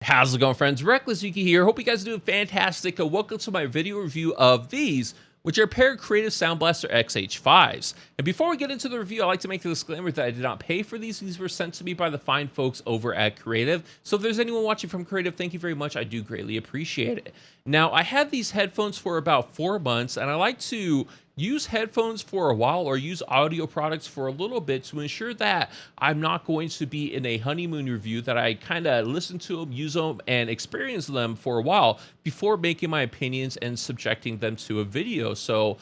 How's it going, friends? Reckless Yuki here. Hope you guys are doing fantastic. Welcome to my video review of these, which are a pair of Creative Sound Blaster X H5s. And before we get into the review, I'd like to make the disclaimer that I did not pay for these. These were sent to me by the fine folks over at Creative. So if there's anyone watching from Creative, thank you very much. I do greatly appreciate it. Now, I had these headphones for about 4 months, and I like to use headphones for a while or use audio products for a little bit to ensure that I'm not going to be in a honeymoon review, that I kind of listen to them, use them, and experience them for a while before making my opinions and subjecting them to a video. So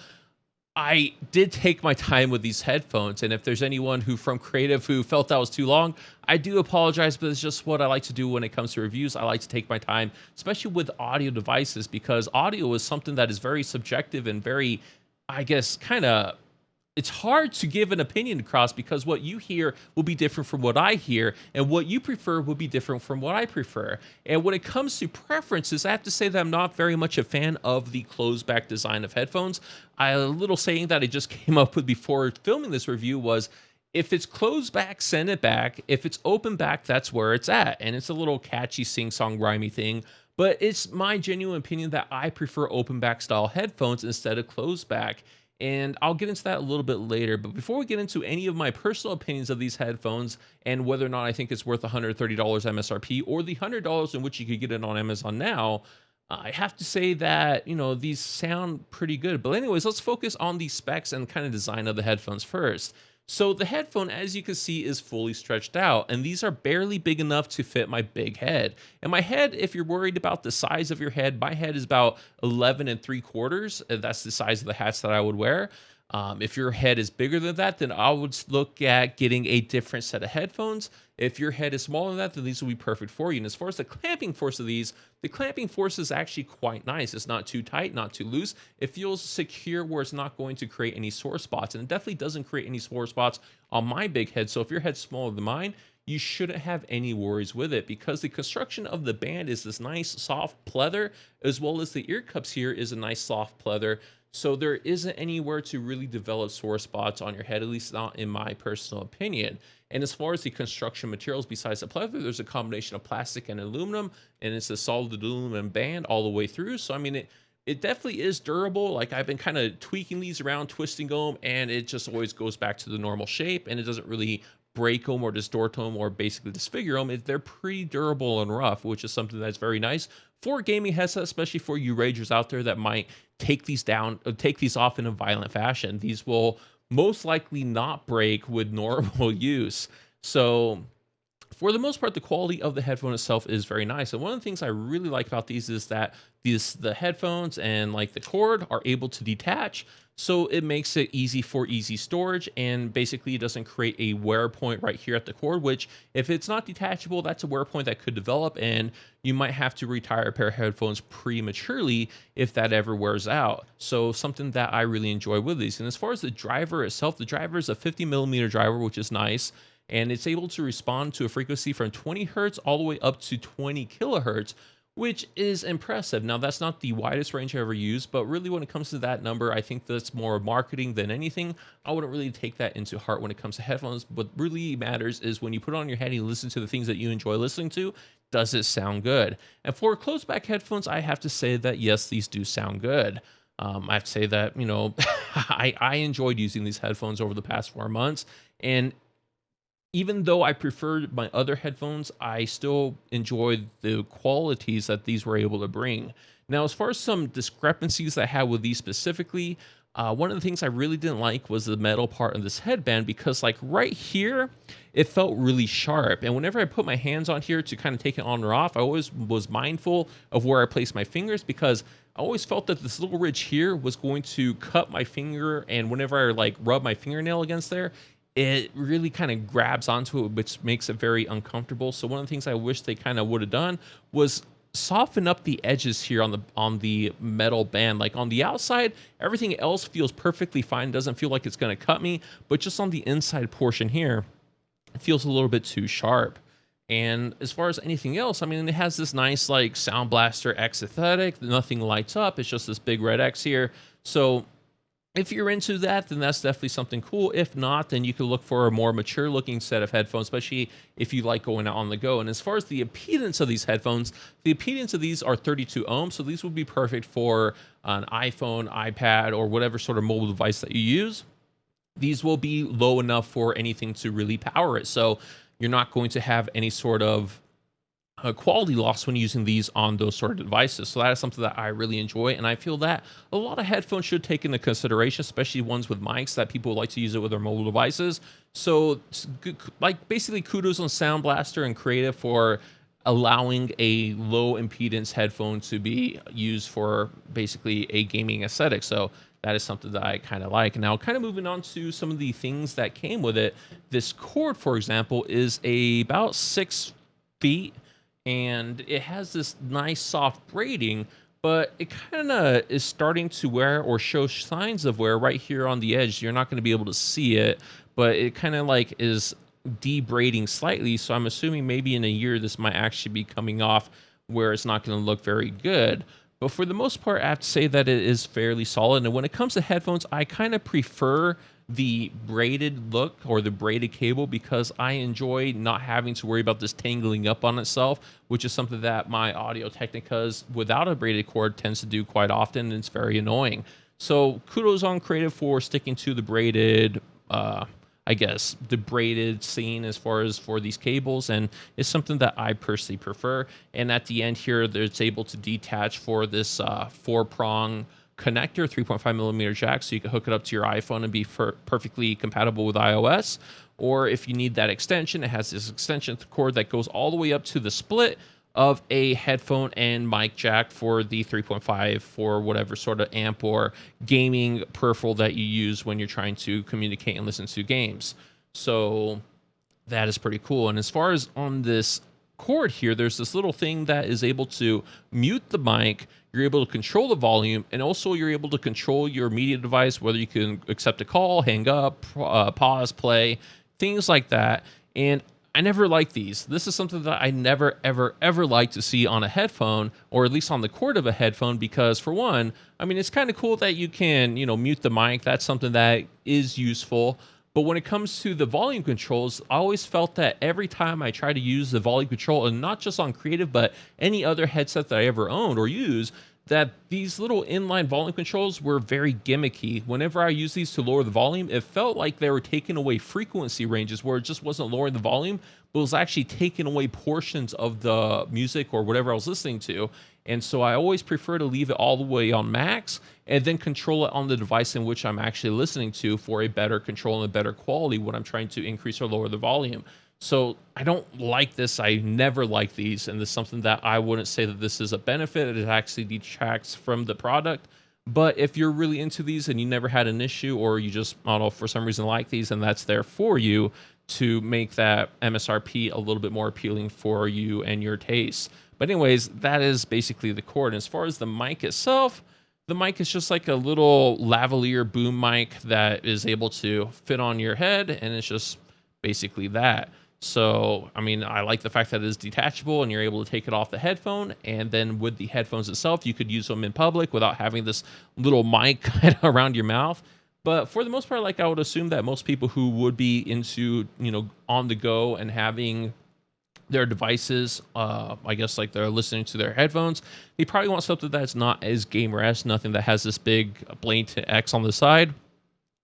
I did take my time with these headphones, and if there's anyone who from Creative who felt that was too long, I do apologize, but it's just what I like to do when it comes to reviews. I like to take my time, especially with audio devices, because audio is something that is very subjective and very, I guess, it's hard to give an opinion across, because what you hear will be different from what I hear, and what you prefer will be different from what I prefer. And when it comes to preferences, I have to say that I'm not very much a fan of the closed back design of headphones. A little saying that I just came up with before filming this review was, if it's closed back, send it back. If it's open back, that's where it's at. And it's a little catchy sing-song rhymey thing. But it's my genuine opinion that I prefer open back style headphones instead of closed back. And I'll get into that a little bit later. But before we get into any of my personal opinions of these headphones and whether or not I think it's worth $130 MSRP or the $100 in which you could get it on Amazon now, I have to say that, these sound pretty good. But anyways, let's focus on the specs and kind of design of the headphones first. So the headphone, as you can see, is fully stretched out, and these are barely big enough to fit my big head. And my head, if you're worried about the size of your head, my head is about 11 3/4. That's the size of the hats that I would wear. If your head is bigger than that, then I would look at getting a different set of headphones. If your head is smaller than that, then these will be perfect for you. And as far as the clamping force of these, the clamping force is actually quite nice. It's not too tight, not too loose. It feels secure where it's not going to create any sore spots. And it definitely doesn't create any sore spots on my big head. So if your head's smaller than mine, you shouldn't have any worries with it, because the construction of the band is this nice soft pleather, as well as the ear cups here is a nice soft pleather. So there isn't anywhere to really develop sore spots on your head, at least not in my personal opinion. And as far as the construction materials, besides the pleather, there's a combination of plastic and aluminum, and it's a solid aluminum band all the way through. So I mean, it definitely is durable. Like, I've been kind of tweaking these around, twisting them, and it just always goes back to the normal shape, and it doesn't really break them or distort them or basically disfigure them. They're pretty durable and rough, which is something that's very nice for gaming headsets, especially for you ragers out there that might take these off in a violent fashion. These will most likely not break with normal use. So for the most part, the quality of the headphone itself is very nice. And one of the things I really like about these is that the headphones and like the cord are able to detach. So it makes it easy for easy storage, and basically it doesn't create a wear point right here at the cord, which if it's not detachable, that's a wear point that could develop, and you might have to retire a pair of headphones prematurely if that ever wears out. So something that I really enjoy with these. And as far as the driver itself, the driver is a 50mm driver, which is nice. And it's able to respond to a frequency from 20 hertz all the way up to 20 kilohertz, which is impressive. Now, that's not the widest range I ever used, but really when it comes to that number, I think that's more marketing than anything. I wouldn't really take that into heart when it comes to headphones. What really matters is when you put it on your head and you listen to the things that you enjoy listening to, does it sound good? And for closed back headphones, I have to say that yes, these do sound good. I have to say that, I enjoyed using these headphones over the past 4 months, and even though I preferred my other headphones, I still enjoyed the qualities that these were able to bring. Now, as far as some discrepancies that I had with these specifically, one of the things I really didn't like was the metal part of this headband, because like right here, it felt really sharp. And whenever I put my hands on here to kind of take it on or off, I always was mindful of where I placed my fingers, because I always felt that this little ridge here was going to cut my finger. And whenever I like rub my fingernail against there, it really kind of grabs onto it, which makes it very uncomfortable. So one of the things I wish they kind of would have done was soften up the edges here on the metal band. Like on the outside, everything else feels perfectly fine. Doesn't feel like it's going to cut me, but just on the inside portion here, it feels a little bit too sharp. And as far as anything else, I mean, it has this nice like SoundBlasterX aesthetic. Nothing lights up. It's just this big red X here. So If you're into that, then that's definitely something cool. If not, then you could look for a more mature looking set of headphones, especially if you like going out on the go. And as far as the impedance of these headphones, the impedance of these are 32 ohms. So these would be perfect for an iPhone, iPad, or whatever sort of mobile device that you use. These will be low enough for anything to really power it. So you're not going to have any sort of quality loss when using these on those sort of devices. So that is something that I really enjoy, and I feel that a lot of headphones should take into consideration, especially ones with mics that people like to use it with their mobile devices. So like basically kudos on Sound Blaster and Creative for allowing a low impedance headphone to be used for basically a gaming aesthetic. So that is something that I kind of like. Now, kind of moving on to some of the things that came with it. This cord, for example, is about 6 feet, and it has this nice soft braiding, but it kind of is starting to wear or show signs of wear right here on the edge. You're not going to be able to see it, but it kind of like is debraiding slightly. So I'm assuming maybe in a year this might actually be coming off where it's not going to look very good. But for the most part, I have to say that it is fairly solid. And when it comes to headphones, I kind of prefer the braided look or the braided cable because I enjoy not having to worry about this tangling up on itself, which is something that my Audio Technicas without a braided cord tends to do quite often, and it's very annoying. So kudos on Creative for sticking to the braided, I guess, the braided scene as far as for these cables, and it's something that I personally prefer. And at the end here, it's able to detach for this 4-prong connector, 3.5mm jack, so you can hook it up to your iPhone and be perfectly compatible with iOS. Or if you need that extension, it has this extension cord that goes all the way up to the split of a headphone and mic jack for the 3.5 for whatever sort of amp or gaming peripheral that you use when you're trying to communicate and listen to games. So that is pretty cool. And as far as on this cord here, there's this little thing that is able to mute the mic. You're able to control the volume, and also you're able to control your media device, whether you can accept a call, hang up, pause, play, things like that. And I never liked these. This is something that I never, ever, ever like to see on a headphone, or at least on the cord of a headphone, because for one, I mean, it's kind of cool that you can, mute the mic. That's something that is useful. But when it comes to the volume controls, I always felt that every time I try to use the volume control, and not just on Creative, but any other headset that I ever owned or use, that these little inline volume controls were very gimmicky. Whenever I use these to lower the volume, it felt like they were taking away frequency ranges where it just wasn't lowering the volume, but it was actually taking away portions of the music or whatever I was listening to. And so I always prefer to leave it all the way on max and then control it on the device in which I'm actually listening to for a better control and a better quality when I'm trying to increase or lower the volume. So I don't like this. I never like these. And this is something that I wouldn't say that this is a benefit. It actually detracts from the product. But if you're really into these and you never had an issue, or you just, I don't know, for some reason like these, and that's there for you to make that MSRP a little bit more appealing for you and your tastes. But anyways, that is basically the cord. And as far as the mic itself, the mic is just like a little lavalier boom mic that is able to fit on your head, and it's just basically that. So, I mean, I like the fact that it is detachable and you're able to take it off the headphone. And then with the headphones itself, you could use them in public without having this little mic kind of around your mouth. But for the most part, like, I would assume that most people who would be into, on the go and having their devices, I guess like they're listening to their headphones, they probably want something that's not as gamer-esque, nothing that has this big blatant X on the side.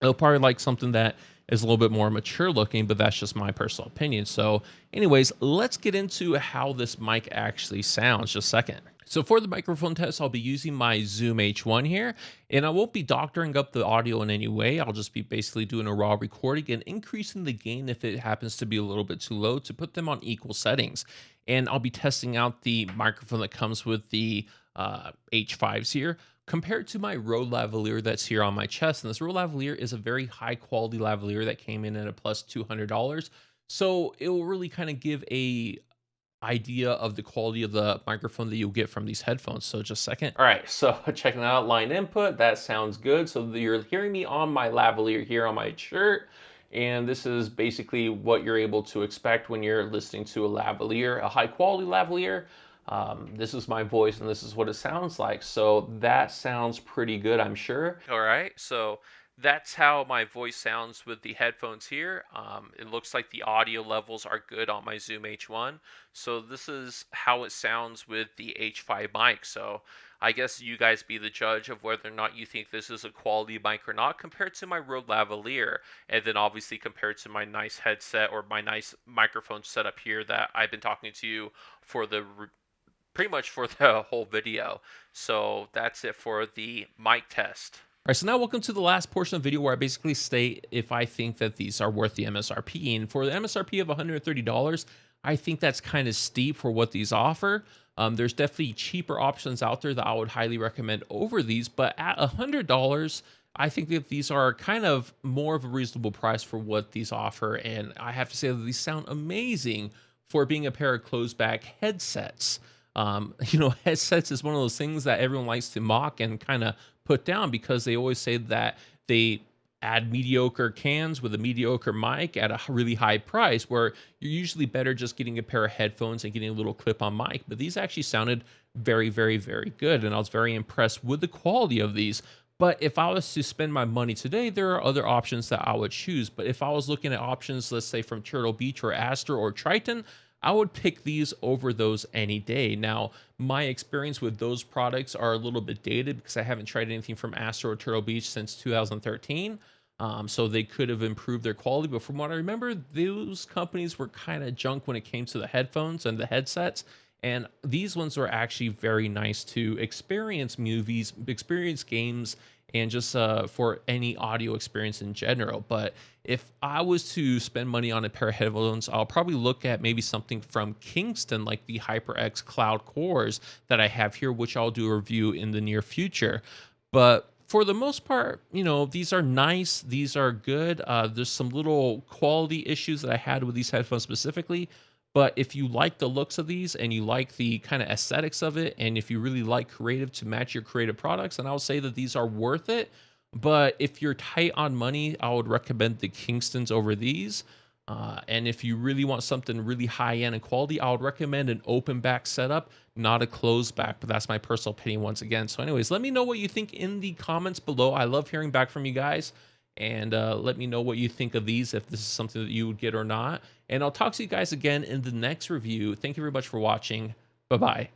They'll probably like something that is a little bit more mature looking, but that's just my personal opinion. So anyways, let's get into how this mic actually sounds. Just a second. So for the microphone test, I'll be using my Zoom H1 here, and I won't be doctoring up the audio in any way. I'll just be basically doing a raw recording and increasing the gain if it happens to be a little bit too low to put them on equal settings. And I'll be testing out the microphone that comes with the H5s here, compared to my Rode lavalier that's here on my chest. And this Rode lavalier is a very high quality lavalier that came in at a plus $200. So it will really kind of give a idea of the quality of the microphone that you'll get from these headphones. So just a second. All right, so checking out line input, that sounds good. So you're hearing me on my lavalier here on my shirt. And this is basically what you're able to expect when you're listening to a lavalier, a high quality lavalier. This is my voice and this is what it sounds like. So that sounds pretty good, I'm sure. All right, so that's how my voice sounds with the headphones here. It looks like the audio levels are good on my Zoom H1. So this is how it sounds with the H5 mic. So I guess you guys be the judge of whether or not you think this is a quality mic or not compared to my Rode Lavalier. And then obviously compared to my nice headset or my nice microphone setup here that I've been talking to you for the pretty much for the whole video. So that's it for the mic test. All right, so now welcome to the last portion of the video where I basically state if I think that these are worth the MSRP. And for the MSRP of $130, I think that's kind of steep for what these offer. There's definitely cheaper options out there that I would highly recommend over these, but at $100, I think that these are kind of more of a reasonable price for what these offer. And I have to say that these sound amazing for being a pair of closed back headsets. Headsets is one of those things that everyone likes to mock and kind of put down because they always say that they add mediocre cans with a mediocre mic at a really high price, where you're usually better just getting a pair of headphones and getting a little clip-on mic. But these actually sounded very, very, very good, and I was very impressed with the quality of these. But if I was to spend my money today, there are other options that I would choose. But if I was looking at options, let's say from Turtle Beach or Astro or Triton, I would pick these over those any day. Now, my experience with those products are a little bit dated because I haven't tried anything from Astro or Turtle Beach since 2013. So they could have improved their quality. But from what I remember, those companies were kind of junk when it came to the headphones and the headsets. And these ones are actually very nice to experience movies, experience games, and just for any audio experience in general. But if I was to spend money on a pair of headphones, I'll probably look at maybe something from Kingston, like the HyperX Cloud Cores that I have here, which I'll do a review in the near future. But for the most part, these are nice. These are good. There's some little quality issues that I had with these headphones specifically. But if you like the looks of these and you like the kind of aesthetics of it, and if you really like creative to match your creative products, then I would say that these are worth it. But if you're tight on money, I would recommend the Kingstons over these. And if you really want something really high end and quality, I would recommend an open back setup, not a closed back. But that's my personal opinion once again. So anyways, let me know what you think in the comments below. I love hearing back from you guys. And let me know what you think of these, if this is something that you would get or not. And I'll talk to you guys again in the next review. Thank you very much for watching. Bye-bye.